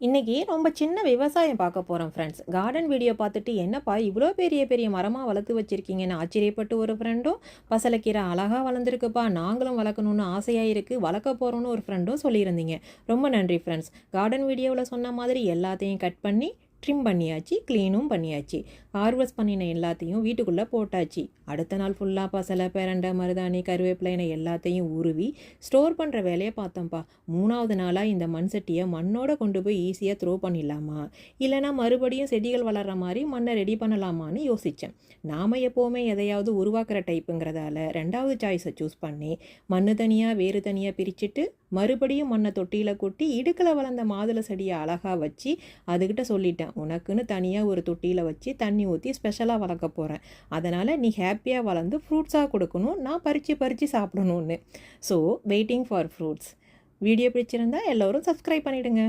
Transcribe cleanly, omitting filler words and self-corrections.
இன்றைக்கி ரொம்ப சின்ன விவசாயம் பார்க்க போகிறோம் ஃப்ரெண்ட்ஸ். கார்டன் வீடியோ பார்த்துட்டு என்னப்பா இவ்வளோ பெரிய பெரிய மரமாக வளர்த்து வச்சுருக்கீங்கன்னு ஆச்சரியப்பட்டு ஒரு ஃப்ரெண்டும், பசலைக்கீரை அழகாக வளர்ந்துருக்குப்பா, நாங்களும் வளர்க்கணுன்னு ஆசையாக இருக்குது, வளர்க்க போகிறோன்னு ஒரு ஃப்ரெண்டும் சொல்லியிருந்தீங்க. ரொம்ப நன்றி ஃப்ரெண்ட்ஸ். கார்டன் வீடியோவில் சொன்ன மாதிரி எல்லாத்தையும் கட் பண்ணி ட்ரிம் பண்ணியாச்சு, க்ளீனும் பண்ணியாச்சு. ஹார்வெஸ்ட் பண்ணின எல்லாத்தையும் வீட்டுக்குள்ளே போட்டாச்சு. அடுத்த நாள் ஃபுல்லாக பசலை, பிரண்டை, மருதாணி, கருவேப்பிலை எல்லாத்தையும் உருவி ஸ்டோர் பண்ணுற வேலையை பார்த்தோம்ப்பா. 3வது நாளாக இந்த மண் சட்டியை மண்ணோட கொண்டு போய் ஈஸியாக த்ரோ பண்ணிடலாமா, இல்லைனா மறுபடியும் செடிகள் வளர்கிற மாதிரி மண்ணை ரெடி பண்ணலாமான்னு யோசித்தேன். நாம் எப்போவுமே எதையாவது உருவாக்குற டைப்புங்கிறதால 2வது சாய்ஸை சூஸ் பண்ணி மண் தனியாக வேறு தனியாக பிரிச்சுட்டு மறுபடியும் மண்ணை தொட்டியில் கொட்டி இடுக்கில் வளர்ந்த மாதுளை செடியை அழகாக வச்சு அதுக்கிட்ட சொல்லிட்டேன், உனக்குன்னு தனியாக ஒரு தொட்டியில் வச்சு தண்ணி ஊற்றி ஸ்பெஷலாக வளர்க்க போகிறேன். அதனால் நீ ஹாப்பியாக வளர்ந்து ஃப்ரூட்ஸாக கொடுக்கணும், நான் பறித்து சாப்பிடணுன்னு. So waiting for fruits. Video பிடிச்சிருந்தா எல்லோரும் சப்ஸ்கிரைப் பண்ணிவிடுங்க.